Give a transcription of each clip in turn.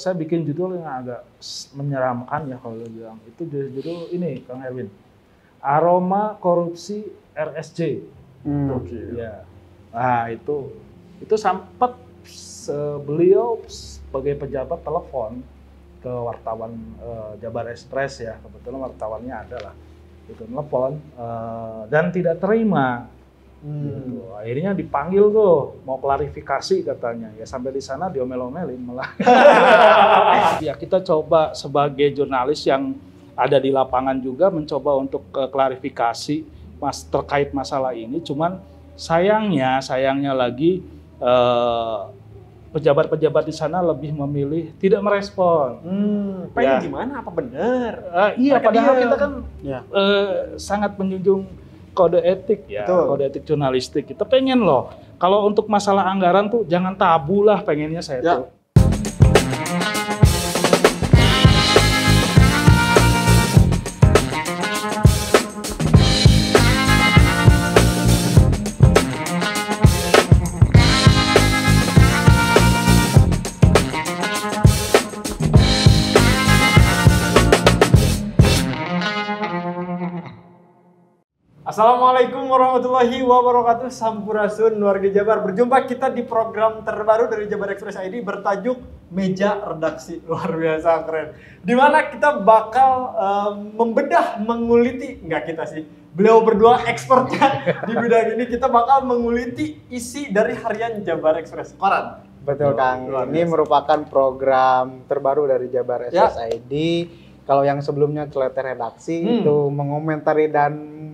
saya bikin judul yang agak menyeramkan ya kalau bilang. Itu judul ini Kang Erwin. Aroma Korupsi RSJ. Ya. Nah, itu sempat beliau sebagai pejabat telepon ke wartawan Jabar Express ya, kebetulan wartawannya adalah itu telepon dan tidak terima. Gitu. Akhirnya dipanggil tuh mau klarifikasi katanya ya, sampai di sana diomel-omelin malah. Ya kita coba sebagai jurnalis yang ada di lapangan juga mencoba untuk klarifikasi terkait masalah ini, cuman sayangnya lagi pejabat-pejabat di sana lebih memilih tidak merespon. Pengen gimana? Apa benar? Iya, padahal kita kan sangat menjunjung kode etik ya, kode etik jurnalistik. Kita pengen loh, kalau untuk masalah anggaran tuh jangan tabu lah, pengennya saya tuh. Assalamualaikum warahmatullahi wabarakatuh. Sampurasun warga Jabar. Berjumpa kita di program terbaru dari Jabar Express ID bertajuk Meja Redaksi. Luar biasa keren. Dimana kita bakal membedah, menguliti, enggak kita sih, beliau berdua expertnya di bidang ini. Kita bakal menguliti isi dari harian Jabar Express koran. Betul Kang, ini merupakan program terbaru dari Jabar Express ID. Kalau yang sebelumnya Celeter Redaksi itu mengomentari dan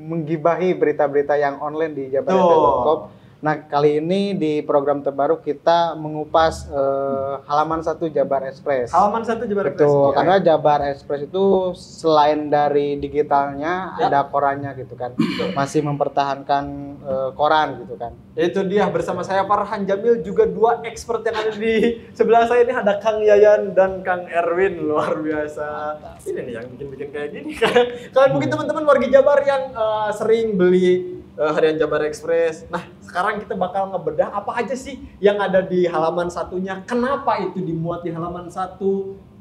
menggibahi berita-berita yang online di jabarfm.com. Nah, kali ini di program terbaru kita mengupas halaman 1 Jabar Express. Halaman 1 Jabar Express. Betul, karena Jabar Express itu selain dari digitalnya ada korannya gitu kan. Masih mempertahankan koran gitu kan. Itu dia, bersama saya Farhan Jamil, juga dua expert yang ada di sebelah saya ini, ada Kang Yayan dan Kang Erwin. Luar biasa. Ini nih yang bikin-bikin kayak gini. Kalian mungkin teman-teman warga Jabar yang sering beli harian Jabar Express. Nah, sekarang kita bakal ngebedah apa aja sih yang ada di halaman satunya. Kenapa itu dimuat di halaman 1?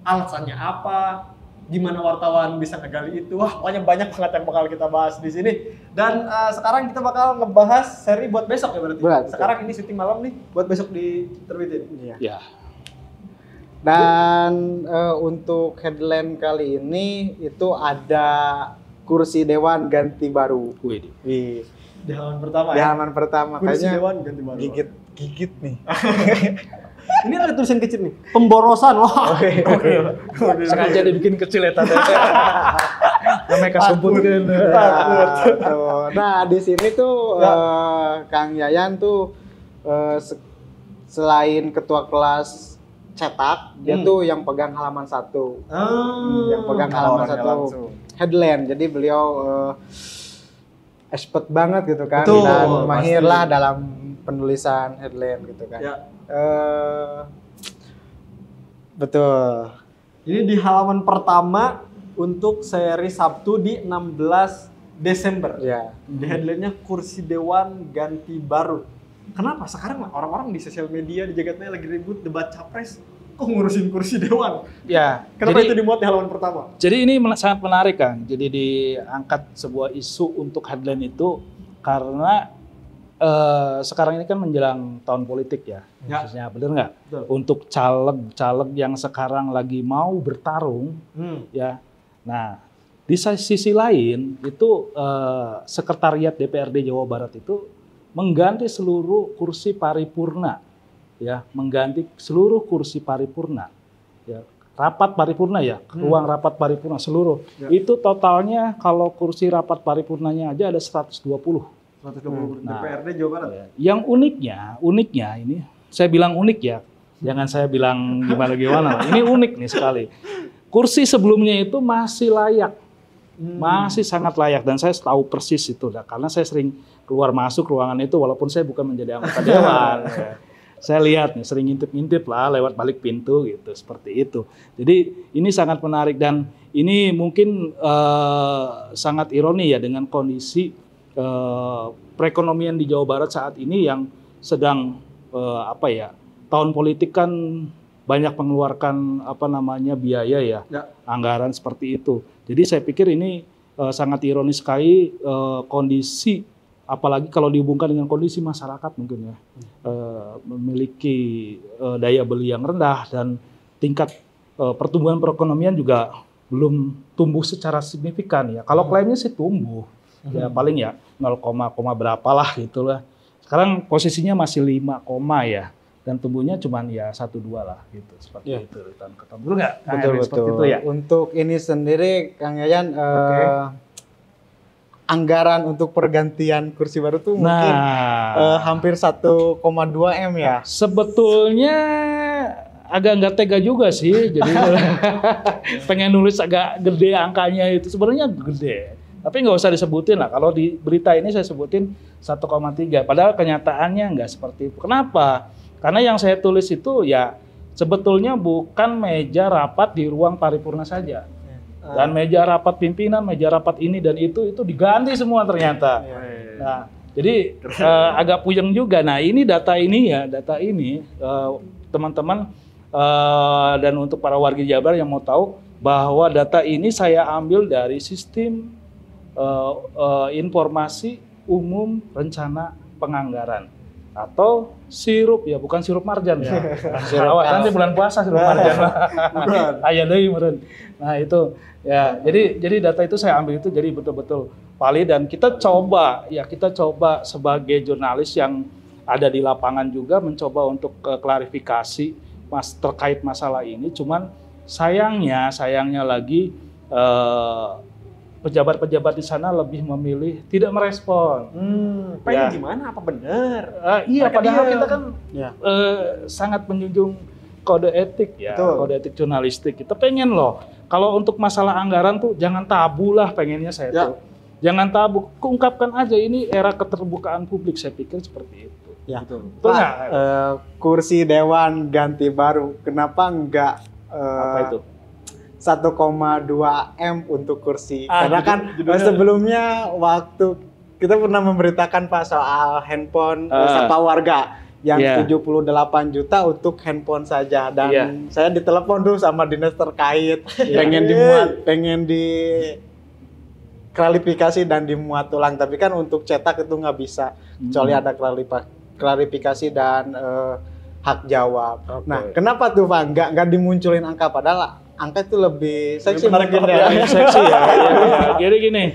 Alasannya apa? Gimana wartawan bisa ngegali itu? Wah, pokoknya banyak banget yang bakal kita bahas di sini. Dan sekarang kita bakal ngebahas seri buat besok ya berarti. Sekarang ini syuting malam nih, buat besok diterbitin. Iya. Dan untuk headline kali ini itu ada kursi dewan ganti baru. Di halaman pertama di halaman pertama kursi kayaknya dewan ganti baru. Gigit nih. Ini ada tulisan kecil nih, pemborosan. Wah. Sengaja dibikin kecil ya tadi. Namanya kasebutkeun. Nah, di sini tuh Kang Yayan tuh selain ketua kelas cetak, dia tuh yang pegang halaman 1. Yang pegang halaman 1 headline. Jadi beliau expert banget gitu kan. Dan mahir lah dalam penulisan headline gitu kan. Betul. Ini di halaman pertama untuk seri Sabtu di 16 Desember. Di headline-nya kursi dewan ganti baru. Kenapa sekarang orang-orang di sosial media di jagat maya lagi ribut debat capres, kok ngurusin kursi dewan? Ya. Kenapa itu dimuat di halaman pertama? Jadi ini sangat menarik Kang. Jadi diangkat sebuah isu untuk headline itu karena sekarang ini kan menjelang tahun politik ya. Khususnya benar nggak? Untuk caleg yang sekarang lagi mau bertarung, ya. Nah, di sisi lain itu Sekretariat DPRD Jawa Barat itu mengganti seluruh kursi paripurna, ya, mengganti seluruh kursi paripurna, ya, rapat paripurna ya, ruang rapat paripurna seluruh. Itu totalnya kalau kursi rapat paripurnanya aja ada 120. Nah, DPRD Jawa Barat. Yang uniknya ini, saya bilang unik ya, jangan saya bilang gimana. Ini unik nih sekali. Kursi sebelumnya itu masih layak, masih sangat layak, dan saya tahu persis itu, karena saya sering keluar masuk ruangan itu walaupun saya bukan menjadi anggota dewan. Ya. Saya lihat nih, sering ngintip-ngintip lah lewat balik pintu gitu, seperti itu. Jadi ini sangat menarik dan ini mungkin sangat ironi ya dengan kondisi perekonomian di Jawa Barat saat ini yang sedang tahun politik kan banyak mengeluarkan biaya ya, anggaran seperti itu. Jadi saya pikir ini sangat ironis sekali kondisi, apalagi kalau dihubungkan dengan kondisi masyarakat mungkin ya, memiliki daya beli yang rendah dan tingkat pertumbuhan perekonomian juga belum tumbuh secara signifikan ya. Kalau klaimnya sih tumbuh, ya paling ya 0, berapa lah gitulah. Sekarang posisinya masih 5, ya. Dan tumbuhnya cuma ya 1-2 lah gitu, seperti itu. Betul nggak? Betul. Itu ya. Untuk ini sendiri Kang Yayan, anggaran untuk pergantian kursi baru tuh mungkin hampir 1,2 M ya. Sebetulnya agak nggak tega juga sih, jadi pengen nulis agak gede angkanya itu, sebenarnya gede. Tapi nggak usah disebutin lah, kalau di berita ini saya sebutin 1,3, padahal kenyataannya nggak seperti itu. Kenapa? Karena yang saya tulis itu ya sebetulnya bukan meja rapat di ruang paripurna saja. Dan meja rapat pimpinan, meja rapat ini dan itu diganti semua ternyata. Nah, jadi agak puyeng juga. Nah, ini data ini teman-teman dan untuk para warga Jabar yang mau tahu bahwa data ini saya ambil dari sistem informasi umum rencana penganggaran atau sirup ya, bukan sirup marjan ya. Awas nanti bulan puasa sirup marjan. Aya deui meureun. Nah, itu ya. Jadi data itu saya ambil itu jadi betul-betul valid dan kita coba sebagai jurnalis yang ada di lapangan juga mencoba untuk klarifikasi terkait masalah ini. Cuman sayangnya lagi pejabat-pejabat di sana lebih memilih tidak merespon. Pengen gimana? Apa benar? Iya, padahal kita kan sangat menjunjung kode etik ya, kode etik jurnalistik. Kita pengen loh, kalau untuk masalah anggaran tuh jangan tabu lah, pengennya saya tuh. Jangan tabu, ungkapkan aja, ini era keterbukaan publik, saya pikir seperti itu. Ya, betul. Pak, kursi dewan ganti baru, kenapa enggak apa itu? 1,2 M untuk kursi. Karena kan sebelumnya waktu kita pernah memberitakan Pak soal handphone Sapa Warga yang 78 juta untuk handphone saja, dan saya ditelepon tuh sama dinas terkait pengen di klarifikasi dan dimuat ulang, tapi kan untuk cetak itu nggak bisa kecuali ada klarifikasi dan hak jawab. Nah, kenapa tuh Pak nggak dimunculin angka, padahal angka itu lebih seksi mungkin ya. Seksi ya. Jadi gini,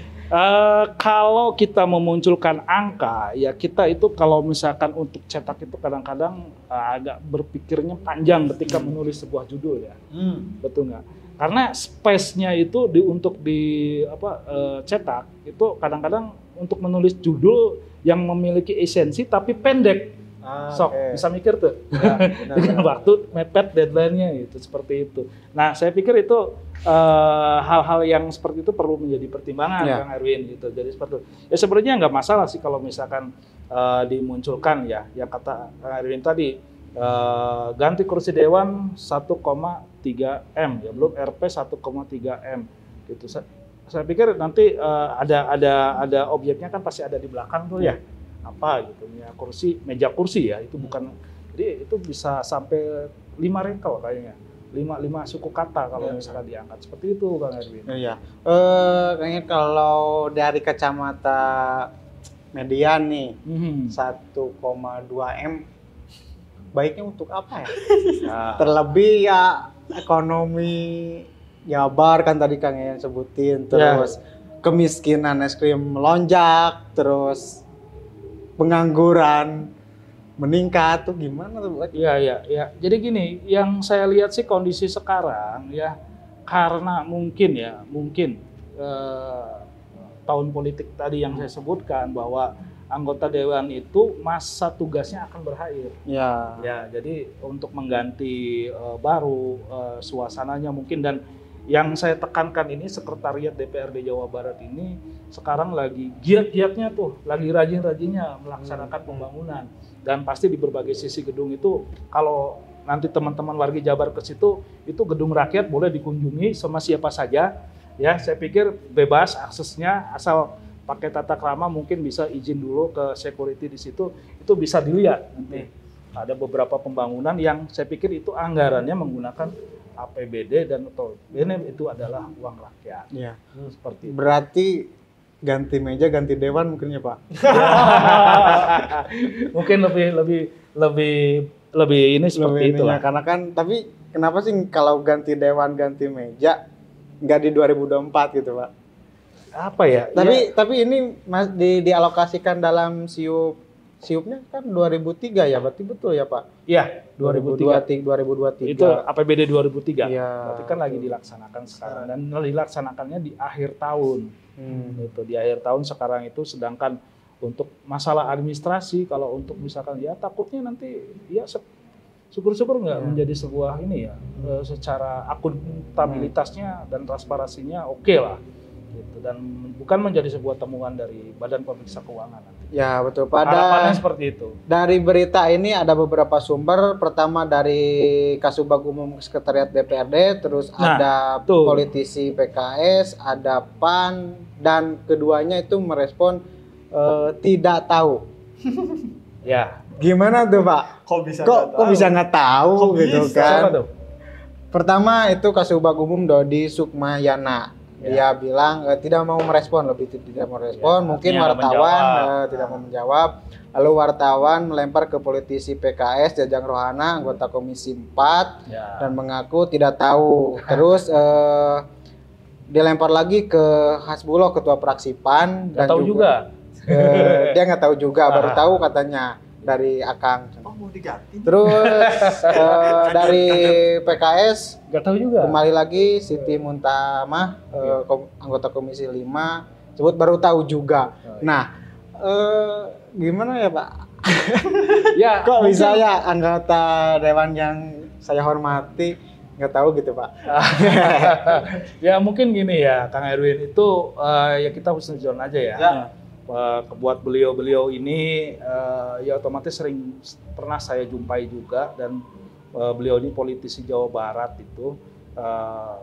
kalau kita memunculkan angka, ya kita itu kalau misalkan untuk cetak itu kadang-kadang agak berpikirnya panjang ketika menulis sebuah judul ya. Betul nggak? Karena space-nya itu untuk cetak itu kadang-kadang untuk menulis judul yang memiliki esensi tapi pendek. Bisa mikir tuh dengan waktu mepet deadline-nya itu seperti itu. Nah, saya pikir itu hal-hal yang seperti itu perlu menjadi pertimbangan Kang Erwin gitu. Jadi seperti itu. Ya sebenarnya nggak masalah sih kalau misalkan dimunculkan ya, yang kata Kang Erwin tadi ganti kursi dewan 1,3 M ya, belum RP 1,3 M gitu. Saya pikir nanti ada objeknya kan pasti ada di belakang tuh ya. Apa gitu ya, meja kursi ya, itu bukan, jadi itu bisa sampai 5 rangkel kayaknya, 5 suku kata kalau misalkan diangkat seperti itu Kang Erwin. Iya. Kayaknya kalau dari kacamata median nih 1,2 M baiknya untuk apa ya? Terlebih ya ekonomi Jabar kan tadi Kang yang sebutin, terus kemiskinan ekstrim melonjak, terus pengangguran meningkat tuh gimana tuh? Iya. Jadi gini, yang saya lihat sih kondisi sekarang ya, karena mungkin tahun politik tadi yang saya sebutkan bahwa anggota dewan itu masa tugasnya akan berakhir. Ya, jadi untuk mengganti baru suasananya mungkin, dan yang saya tekankan ini sekretariat DPRD Jawa Barat ini sekarang lagi giat-giatnya tuh, lagi rajin-rajinnya melaksanakan pembangunan, dan pasti di berbagai sisi gedung itu kalau nanti teman-teman warga Jabar ke situ, itu gedung rakyat boleh dikunjungi sama siapa saja ya, saya pikir bebas aksesnya, asal pakai tata krama, mungkin bisa izin dulu ke security di situ, itu bisa dilihat nanti ada beberapa pembangunan yang saya pikir itu anggarannya menggunakan APBD dan notabene itu adalah uang rakyat. Iya. Seperti itu. Berarti ganti meja, ganti dewan mungkin ya Pak? Mungkin lebih ini seperti itu lah. Karena kan, tapi kenapa sih kalau ganti dewan, ganti meja nggak di 2024 gitu Pak? Apa ya? Tapi ini dialokasikan dalam siupnya kan 2003 ya, berarti betul ya Pak? Iya, 2023. Itu APBD 2003. Iya. Berarti kan lagi dilaksanakan sekarang dan dilaksanakannya di akhir tahun. Gitu, di akhir tahun sekarang itu, sedangkan untuk masalah administrasi kalau untuk misalkan ya takutnya nanti ya syukur-syukur nggak menjadi sebuah ini ya secara akuntabilitasnya dan transparansinya oke lah. Gitu. Dan bukan menjadi sebuah temuan dari Badan Pemeriksa Keuangan nanti. Ya betul. Harapannya seperti itu. Dari berita ini ada beberapa sumber. Pertama dari Kasubag Umum Sekretariat DPRD, terus ada politisi PKS, ada PAN, dan keduanya itu merespon tidak tahu. Ya. Gimana tuh Pak? Kok bisa nggak tahu gitu kan? Tuh? Pertama itu Kasubag Umum Dodi Sukmayana. Dia bilang tidak mau merespon, mungkin wartawan tidak mau menjawab. Lalu wartawan melempar ke politisi PKS Jajang Rohana, anggota Komisi 4, dan mengaku tidak tahu. Terus dilempar lagi ke Hasbuloh, ketua fraksi PAN, dan tahu juga. Dia nggak tahu juga, baru tahu katanya dari Akang. Mau diganti. Terus dari PKS nggak tahu juga. Kembali lagi Siti Muntamah, anggota Komisi 5, sebut baru tahu juga. Nah, gimana ya Pak? Ya, kok bisa ya anggota dewan yang saya hormati nggak tahu gitu Pak? Ya mungkin gini ya, Kang Erwin, itu ya kita husnuzon aja ya. Buat beliau-beliau ini ya otomatis sering pernah saya jumpai juga, dan beliau ini politisi Jawa Barat itu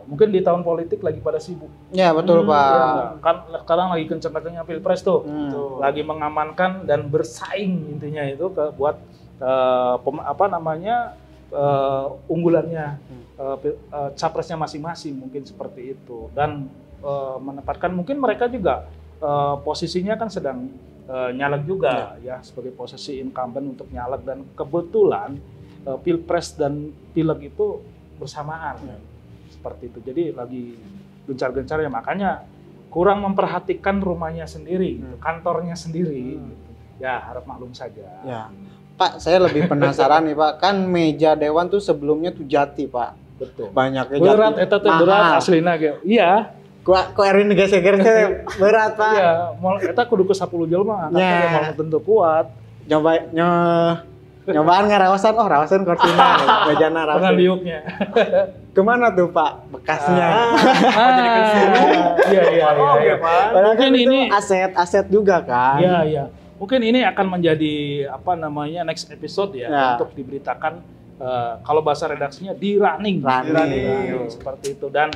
mungkin di tahun politik lagi pada sibuk. Ya betul Pak. Ya, kan sekarang lagi kencang-kencangnya Pilpres tuh, lagi mengamankan dan bersaing intinya itu buat unggulannya capresnya masing-masing, mungkin seperti itu, dan menempatkan mungkin mereka juga posisinya kan sedang nyalek juga ya sebagai posisi incumbent untuk nyalek, dan kebetulan Pilpres dan Pileg itu bersamaan seperti itu, jadi lagi gencar-gencarnya, makanya kurang memperhatikan rumahnya sendiri, kantornya sendiri, gitu. Ya harap maklum saja. Ya. Pak, saya lebih penasaran nih Pak, kan meja dewan tuh sebelumnya tuh jati Pak. Betul. Banyaknya berat, jati. Eta teh berat aslina ge. Iya. Kok Erwin geser-geser berat Pak. Iya, eta kudu ke 10 jelema, angkatnya mau tentu kuat. Nyobaan ngarawasan, rawasan korsina, mejana rawasan. Pengandiuknya. Kemana tuh Pak bekasnya? Jadi ke sini. Iya. Mungkin ini aset juga kan? Iya. Mungkin ini akan menjadi next episode ya. Untuk diberitakan kalau bahasa redaksinya di running. Seperti itu, dan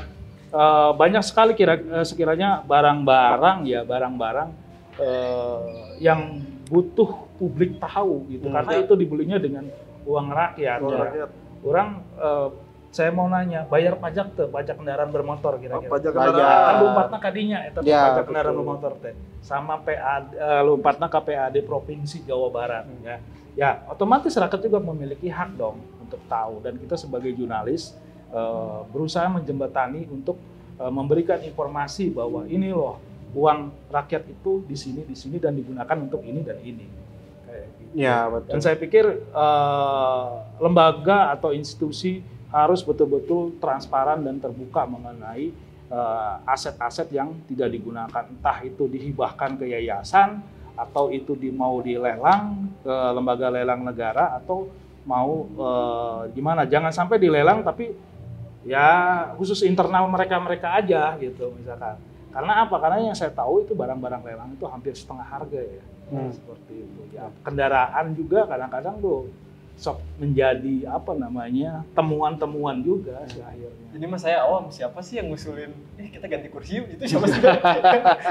banyak sekali sekiranya barang-barang yang butuh publik tahu gitu, karena itu dibelinya dengan uang rakyat. Saya mau nanya, bayar pajak tuh, pajak kendaraan bermotor kira-kira. Pajak kendaraan. Kan lompatna kadinya eta pajak kendaraan bermotor teh. Sama PAD lompatna ke PAD Provinsi Jawa Barat ya. Ya, otomatis rakyat juga memiliki hak dong untuk tahu, dan kita sebagai jurnalis berusaha menjembatani untuk memberikan informasi bahwa ini loh uang rakyat itu di sini dan digunakan untuk ini dan ini. Kayak gitu. Ya, betul. Dan saya pikir lembaga atau institusi harus betul-betul transparan dan terbuka mengenai aset-aset yang tidak digunakan, entah itu dihibahkan ke yayasan atau itu mau dilelang ke lembaga lelang negara atau mau gimana. Jangan sampai dilelang tapi ya khusus internal mereka aja gitu misalkan. Karena apa? Karena yang saya tahu itu barang-barang lelang itu hampir setengah harga ya. Seperti itu. Ya, kendaraan juga kadang-kadang tuh sok menjadi apa namanya temuan-temuan juga sih akhirnya. Ini mas saya awam, siapa sih yang ngusulin kita ganti kursi yuk, itu siapa sih?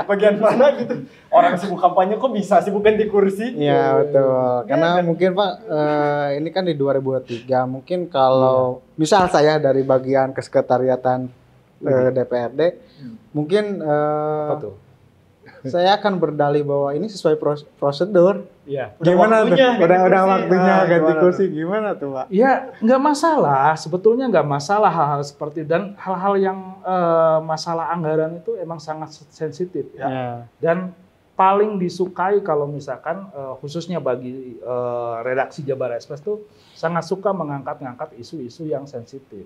Bagian mana gitu, orang sibuk kampanye kok bisa sibuk ganti kursi? Iya betul, karena mungkin Pak ini kan di 2023, mungkin kalau misal saya dari bagian kesekretariatan DPRD, mungkin Apa tuh? saya akan berdalih bahwa ini sesuai prosedur. Iya. Gimana tuh? Udah waktunya ganti gimana kursi, gimana tuh Pak? Ya nggak masalah, sebetulnya nggak masalah hal-hal seperti dan hal-hal yang masalah anggaran itu emang sangat sensitif ya. Dan paling disukai kalau misalkan khususnya bagi redaksi Jabar Express tuh sangat suka mengangkat-ngangkat isu-isu yang sensitif.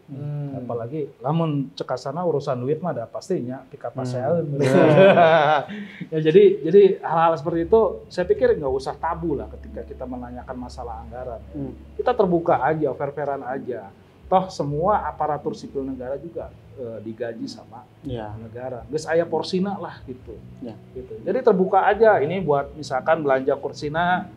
Apalagi lamun cekasana urusan duit mah ada pastinya pika pasean. Ya jadi hal-hal seperti itu saya pikir nggak usah tabu lah ketika kita menanyakan masalah anggaran. Kita terbuka aja, fair-fairan aja. Toh semua aparatur sipil negara juga digaji sama negara. Geus aya porsina lah gitu. Gitu. Jadi terbuka aja. Ini buat misalkan belanja kursina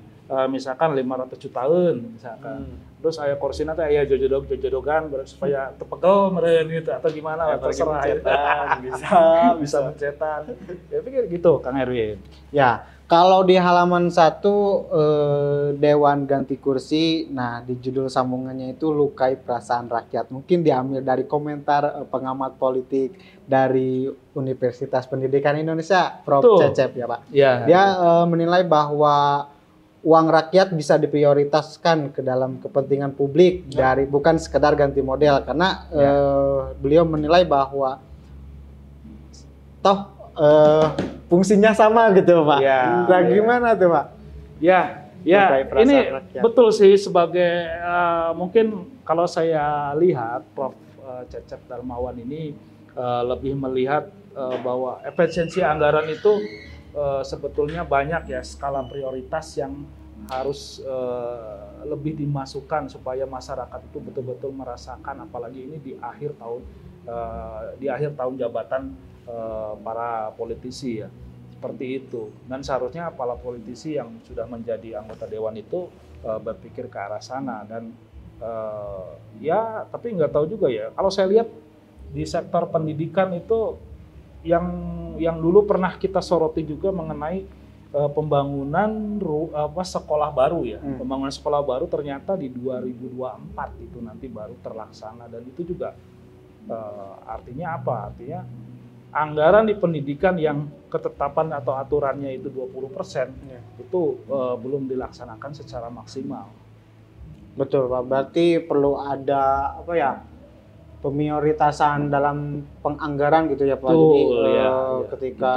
misalkan 500 jutaan misalkan. Terus aya kursina teh aya jojodogan supaya tepegel meureun gitu atau gimana lah terserah bisa mencetan. Ya pikir gitu Kang Erwin. Ya, kalau di halaman 1 Dewan Ganti Kursi, nah di judul sambungannya itu lukai perasaan rakyat. Mungkin diambil dari komentar pengamat politik dari Universitas Pendidikan Indonesia, Prof. Cecep ya Pak. Ya. Dia menilai bahwa uang rakyat bisa diprioritaskan ke dalam kepentingan publik dari bukan sekedar ganti model, karena beliau menilai bahwa toh fungsinya sama gitu Pak. Nah gimana tuh Pak? Ya ini rakyat. Betul sih sebagai mungkin kalau saya lihat Prof. Cecep Darmawan ini lebih melihat bahwa efisiensi anggaran itu sebetulnya banyak ya skala prioritas yang harus lebih dimasukkan supaya masyarakat itu betul-betul merasakan, apalagi ini di akhir tahun jabatan para politisi ya, seperti itu. Dan seharusnya para politisi yang sudah menjadi anggota dewan itu berpikir ke arah sana. Dan ya tapi nggak tahu juga ya, kalau saya lihat di sektor pendidikan itu yang dulu pernah kita soroti juga mengenai pembangunan sekolah baru ya. Pembangunan sekolah baru ternyata di 2024 itu nanti baru terlaksana, dan itu juga artinya apa? Artinya anggaran di pendidikan yang ketetapan atau aturannya itu 20% itu belum dilaksanakan secara maksimal. Betul Pak, berarti perlu ada apa ya? Pemioritasan dalam penganggaran gitu ya Pak. Jadi ketika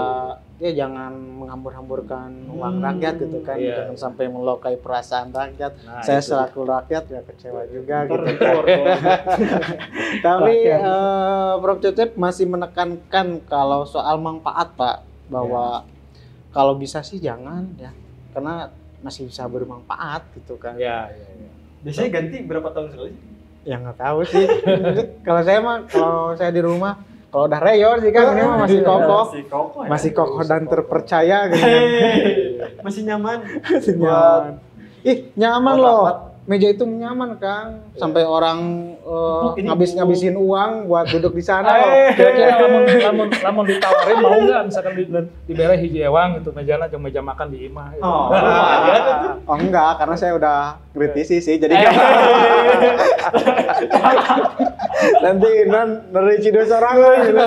ya jangan menghambur-hamburkan uang rakyat gitu kan, jangan sampai melukai perasaan rakyat. Saya selaku rakyat ya kecewa juga gitu. Tapi Prof. Cecep masih menekankan kalau soal manfaat Pak, bahwa kalau bisa sih jangan ya, karena masih bisa bermanfaat gitu kan. Biasanya ganti berapa tahun sekali? Ya nggak tahu sih. Kalau saya di rumah, kalau udah reyor sih kan ini mah masih kokoh. Masih kokoh dan terpercaya gitu. Masih nyaman. Nyaman loh. Meja itu nyaman Kang. Sampai orang ngabis-ngabisin uang buat duduk di sana loh. Kira-kira lamun ditawarin mau nggak misalkan dibere hiji ewang gitu mejana jeung meja makan di imah gitu. Oh enggak, karena saya udah kritisi sih jadi nanti dari Cido sorangan gitu.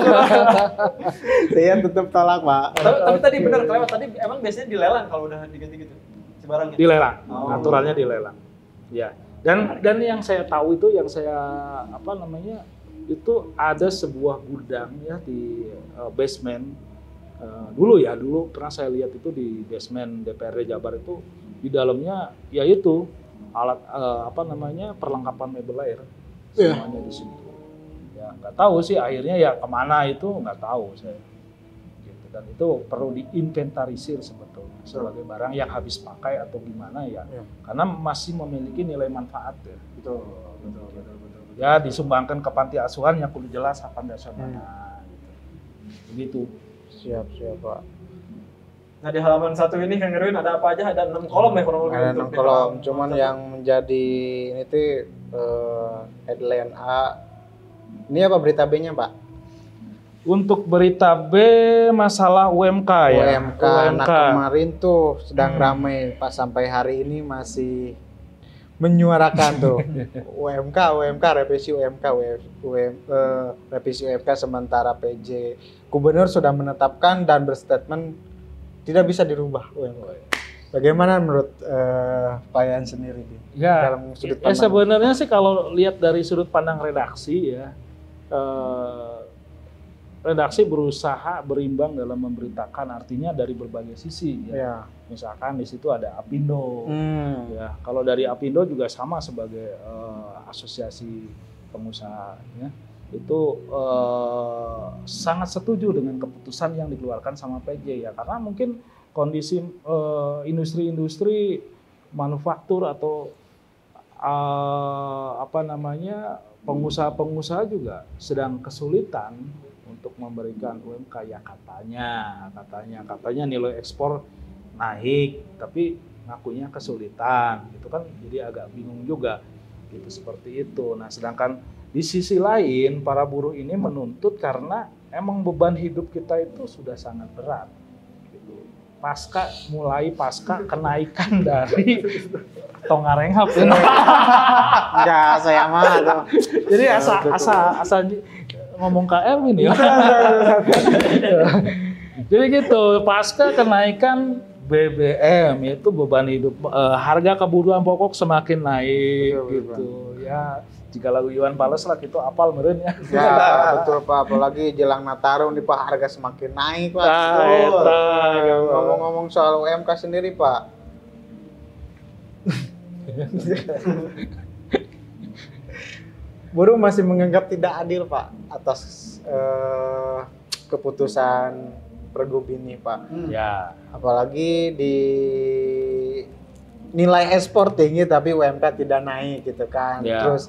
Saya tetap tolak Pak. Tapi tadi benar kelewat, tadi emang biasanya dilelang kalau udah diganti gitu barangnya. Dilelang. Aturannya dilelang. Ya. Dan yang saya tahu itu, yang saya itu ada sebuah gudang ya di basement dulu pernah saya lihat itu di basement DPRD Jabar itu, di dalamnya yaitu alat perlengkapan mebel air semuanya di situ. Ya nggak tahu sih akhirnya ya kemana itu nggak tahu saya. Gitu. Dan itu perlu diinventarisir sebetulnya sebagai barang yang habis pakai atau gimana ya. Karena masih memiliki nilai manfaat ya. Betul. Ya disumbangkan ke panti asuhan yang kudu jelas apa dasarnya. Gitu. Begitu. Siap Pak. Nah di halaman 1 ini Kang Erwin ada apa aja? Ada 6 kolom ya kurang lebih. Ada untuk 6 kolom, halaman cuman 1. yang menjadi ini tuh headline A. Ini apa berita B-nya, Pak? Untuk berita B masalah UMK ya. UMK. Nah kemarin tuh sedang ramai Pak, sampai hari ini masih menyuarakan tuh UMK revisi UMK revisi UMK, sementara PJ Gubernur sudah menetapkan dan berstatement tidak bisa dirubah UMK. Bagaimana menurut Pak Yan sendiri Ya, dalam sudut ya pandang? sebenarnya sih kalau lihat dari sudut pandang redaksi ya, redaksi berusaha berimbang dalam memberitakan, artinya dari berbagai sisi ya. Ya. Misalkan di situ ada Apindo, ya. Kalau dari Apindo juga sama sebagai asosiasi pengusaha, ya. Itu sangat setuju dengan keputusan yang dikeluarkan sama PJ ya, karena mungkin kondisi industri-industri manufaktur atau pengusaha-pengusaha juga sedang kesulitan untuk memberikan UMK ya, katanya nilai ekspor naik tapi ngakunya kesulitan gitu kan, jadi agak bingung juga gitu, seperti itu. Nah sedangkan di sisi lain para buruh ini menuntut karena emang beban hidup kita itu sudah sangat berat gitu. Pasca kenaikan dari Tongarenghap ya. Enggak, saya mah tuh. Jadi asa ngomong ke Erwin ya. Jadi gitu, pasca kenaikan BBM itu beban hidup, harga kebutuhan pokok semakin naik gitu. Ya, jika lagu Iwan Fals lah gitu apal meureun ya. Ya, betul Pak, apalagi jelang Nataru nih Pak, harga semakin naik Pak. Ngomong-ngomong soal UMK sendiri Pak. Buruh masih menganggap tidak adil Pak atas keputusan Pergub ini Pak. Ya. Apalagi di nilai ekspor tinggi tapi UMK tidak naik gitu kan. Ya. Terus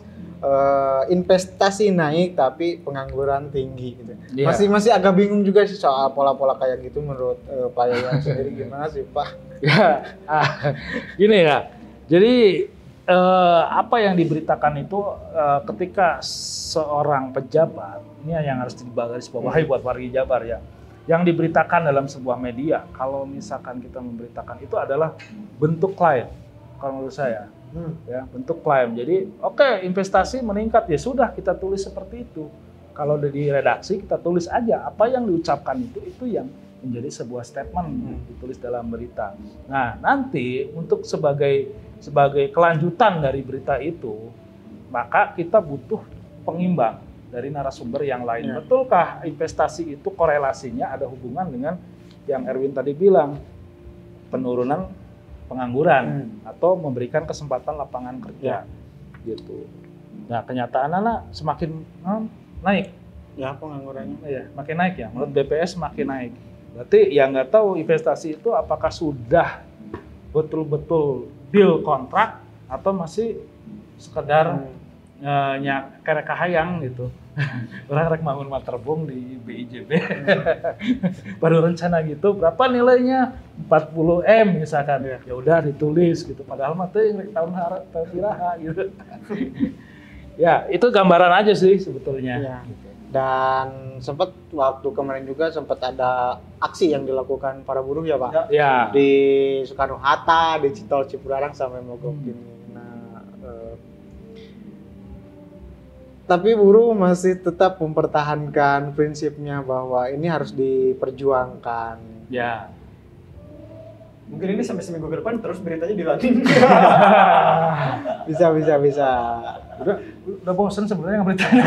investasi naik tapi pengangguran tinggi gitu. Ya. Masih agak bingung juga sih soal pola-pola kayak gitu menurut Pak Yayan sendiri gimana sih Pak? Ya, gini ya. Jadi apa yang diberitakan itu ketika seorang pejabat, ini yang harus digarisbawahi buat warga Jabar ya. Yang diberitakan dalam sebuah media, kalau misalkan kita memberitakan itu adalah bentuk klaim, kalau menurut saya, ya bentuk klaim. Jadi oke, investasi meningkat ya sudah kita tulis seperti itu. Kalau di redaksi kita tulis aja apa yang diucapkan itu yang menjadi sebuah statement ditulis dalam berita. Nah nanti untuk sebagai kelanjutan dari berita itu, maka kita butuh pengimbang dari narasumber yang lain. Ya. Betulkah investasi itu korelasinya ada hubungan dengan yang Erwin tadi bilang, penurunan pengangguran atau memberikan kesempatan lapangan kerja gitu. Nah kenyataannya semakin naik. Ya penganggurannya. Iya, makin naik ya. Menurut BPS makin naik. Berarti ya nggak tahu investasi itu apakah sudah betul-betul deal kontrak atau masih sekedar kerek kahayang gitu. Orang rek bangun materbong di BIJB. Baru rencana gitu, berapa nilainya? 40 M misalkan. Ya udah ditulis gitu. Padahal mah teh rek tahun piraha gitu. Ya, itu gambaran aja sih sebetulnya. Ya. Dan sempat waktu kemarin juga sempat ada aksi yang dilakukan para buruh ya Pak. Ya. Di Soekarno Hatta, di Tol Cipularang sampai mogok ini. Tapi buruh masih tetap mempertahankan prinsipnya bahwa ini harus diperjuangkan. Ya. Mungkin ini sampai seminggu ke depan terus beritanya dilanjut. Bisa. Udah bosan sebenarnya beritanya.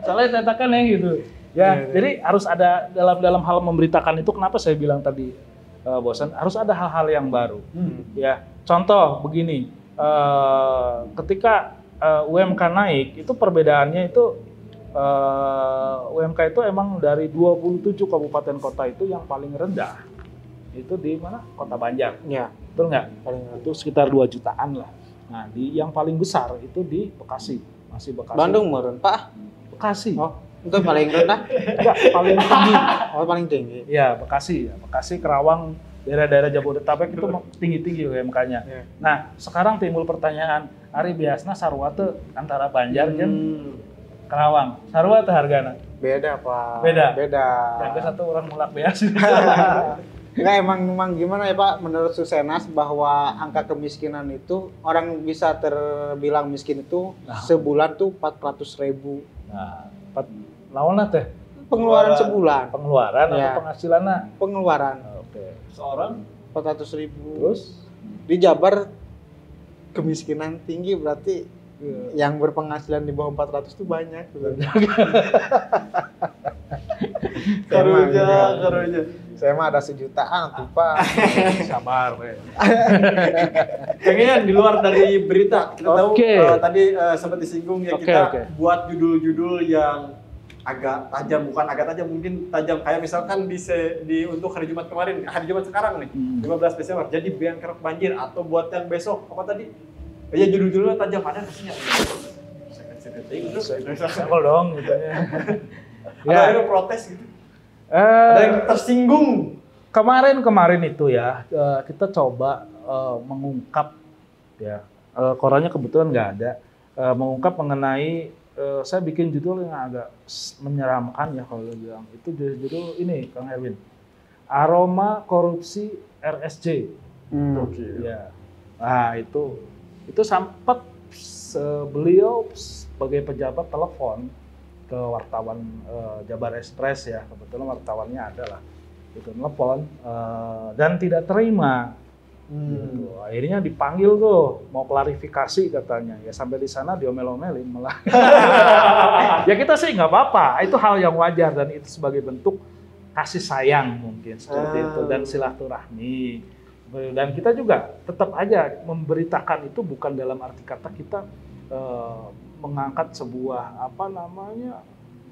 Soalnya tetakan ya gitu. Ya, jadi harus ada dalam hal memberitakan itu, kenapa saya bilang tadi bosan, harus ada hal-hal yang baru. Ya, contoh begini, ketika UMK naik, itu perbedaannya itu UMK itu emang dari 27 kabupaten kota itu yang paling rendah itu di mana? Kota Banjar. Ya. Betul nggak? Itu sekitar 2 jutaan lah. Nah, yang paling besar itu di Bekasi, masih Bekasi. Bandung meureun, Pak. Bekasi. Oh. Itu paling rendah? Enggak, paling tinggi. Oh, paling tinggi. Ya, Bekasi, Kerawang, daerah-daerah Jabodetabek itu tinggi-tinggi UMK-nya. Nah, sekarang timbul pertanyaan, ari biasna sarua teu antara Banjar jeung Kerawang. Sarua teu hargana? Beda, Pak. Beda. Beda. Yang satu orang mulak beas. Enggak, emang gimana ya Pak, menurut Susenas bahwa angka kemiskinan itu orang bisa terbilang miskin itu sebulan tuh 400.000. Nah, lawanna teh Pengeluaran sebulan. pengeluaran Ya. atau penghasilanna? Pengeluaran Oke. Seorang 400.000. Terus Di Jabar kemiskinan tinggi berarti yang berpenghasilan di bawah 400 itu banyak. karunya. Saya mah ada sejutaan tuh Pak. sabar we. Kayaknya di luar dari berita kita tahu Oke. tadi sempat disinggung ya Oke, kita oke. buat judul-judul yang agak tajam, bukan agak tajam, mungkin tajam kayak misalkan di untuk hari Jumat kemarin, hari Jumat sekarang nih, 15 Desember. Jadi biang kerok banjir atau buat yang besok apa tadi? Ya judul-judulnya tajam, ada nggak? Sabar dong gitu ya. Ada yang protes gitu. Ada yang tersinggung. Kemarin itu ya kita coba mengungkap ya korannya kebetulan nggak ada mengungkap mengenai saya bikin judul yang agak menyeramkan ya kalau bilang itu judul ini Kang Erwin, aroma korupsi RSJ. Ya. Nah itu sempat beliau sebagai pejabat telepon ke wartawan Jabar Express ya, kebetulan wartawannya adalah itu telepon dan tidak terima. Gitu. Akhirnya dipanggil tuh mau klarifikasi katanya ya, sampai di sana diomel-omelin malah. Ya kita sih nggak apa-apa, itu hal yang wajar dan itu sebagai bentuk kasih sayang mungkin seperti itu dan silaturahmi. Dan kita juga tetap aja memberitakan itu bukan dalam arti kata kita mengangkat sebuah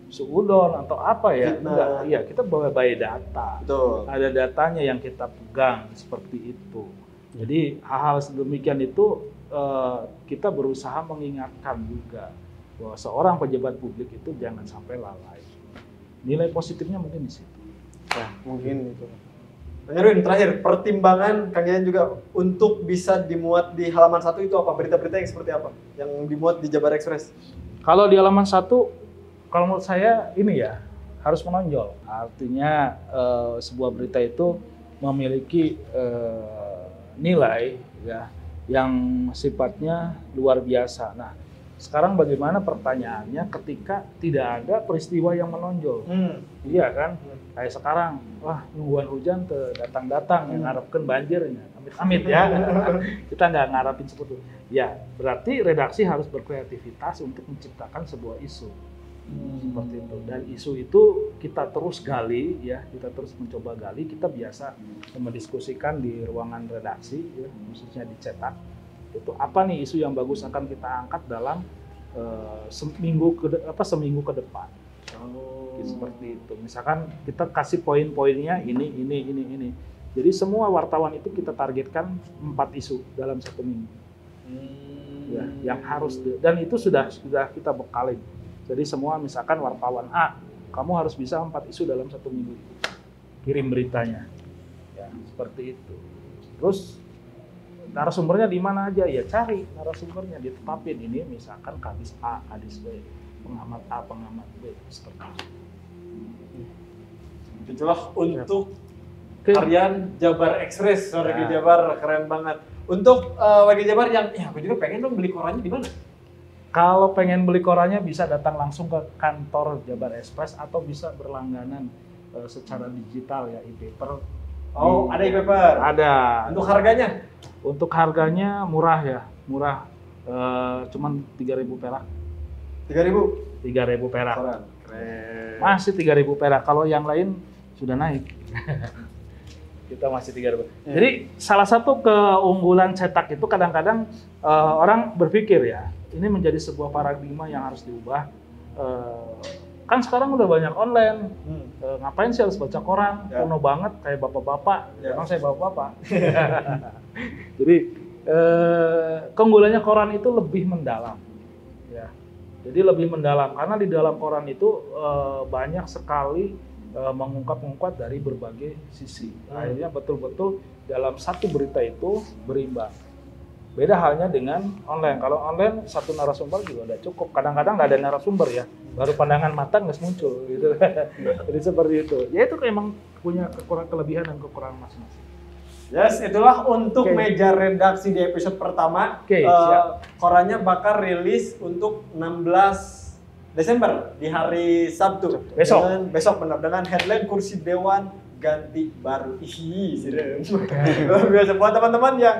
suudon atau apa ya. Enggak, iya kita bawa by data. Betul. Ada datanya yang kita pegang seperti itu. Jadi hal-hal sedemikian itu kita berusaha mengingatkan juga bahwa seorang pejabat publik itu jangan sampai lalai. Nilai positifnya mungkin di situ. Ya, mungkin itu. Kang Erwin, terakhir pertimbangan Kang Yayan juga untuk bisa dimuat di halaman 1 itu apa? Berita-berita yang seperti apa yang dimuat di Jabar Express? Kalau di halaman 1, kalau menurut saya ini ya harus menonjol. Artinya sebuah berita itu memiliki nilai ya yang sifatnya luar biasa. Nah, sekarang bagaimana pertanyaannya ketika tidak ada peristiwa yang menonjol? Iya kan? Kayak sekarang, wah nungguan hujan datang-datang, yang ngarepkan banjirnya. Amit-amit ya. Kita nggak ngarapin seperti itu. Ya, berarti redaksi harus berkreativitas untuk menciptakan sebuah isu. Seperti itu. Dan isu itu kita terus gali ya, kita terus mencoba gali. Kita biasa mendiskusikan di ruangan redaksi ya, khususnya dicetak. Itu apa nih isu yang bagus akan kita angkat dalam seminggu ke depan. Seperti itu. Misalkan kita kasih poin-poinnya ini. Jadi semua wartawan itu kita targetkan 4 isu dalam 1 minggu. Ya, yang harus dan itu sudah kita bekalin. Jadi semua misalkan wartawan A, kamu harus bisa 4 isu dalam 1 minggu. Kirim beritanya. Ya, seperti itu. Terus narasumbernya di mana aja? Ya cari narasumbernya, ditetapin ini misalkan kadis A, kadis B, pengamat A, pengamat B, seperti itu. Itulah untuk harian Jabar Express, warga Jabar keren banget. Untuk warga Jabar yang, ya aku juga pengen dong beli korannya di mana? Kalau pengen beli korannya bisa datang langsung ke kantor Jabar Express atau bisa berlangganan secara digital ya, e-paper. Oh, ada e-paper? Ada. Untuk harganya? Untuk harganya murah ya, murah. Cuman 3.000 perak. 3.000? 3.000 perak. Keren. Masih 3.000 perak. Kalau yang lain sudah naik. Kita masih 3.000. Jadi salah satu keunggulan cetak itu kadang-kadang orang berpikir ya, ini menjadi sebuah paradigma yang harus diubah. Kan sekarang udah banyak online, ngapain sih harus baca koran? Kuno banget kayak bapak-bapak. Emang saya bapak-bapak. Jadi keunggulannya koran itu lebih mendalam. Ya. Jadi lebih mendalam karena di dalam koran itu banyak sekali mengungkap dari berbagai sisi. Akhirnya betul-betul dalam satu berita itu berimbang. Beda halnya dengan online. Kalau online satu narasumber juga udah cukup. Kadang-kadang nggak ada narasumber ya, baru pandangan mata nggak muncul gitu. Jadi seperti itu. Ya itu memang punya kelebihan dan kekurangan masing-masing. Yes, itulah untuk meja redaksi di episode pertama. Korannya bakal rilis untuk 16 Desember di hari Sabtu. Besok benar dengan headline kursi dewan ganti baru. Serem. Luar biasa. Buat teman-teman yang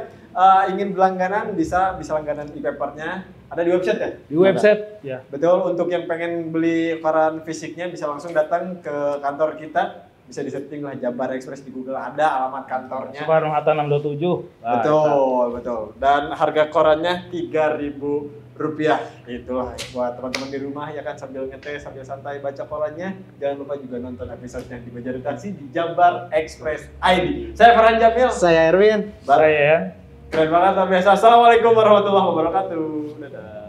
ingin berlangganan bisa langganan e-papernya. Ada di website ya? Di website, ya. Betul. Untuk yang pengen beli koran fisiknya bisa langsung datang ke kantor kita. Bisa di-setting lah Jabar Express di Google, ada alamat kantornya. Soekarno-Hatta 627. Betul. Dan harga korannya Rp3.000. Itulah buat teman-teman di rumah ya kan, sambil ngeteh, sambil santai baca korannya. Jangan lupa juga nonton episode-nya di meja redaksi di Jabar Express ID. Saya Farhan Jamil. Saya Erwin. Saya ya. Keren banget, luar biasa. Assalamualaikum warahmatullahi wabarakatuh. Dadah.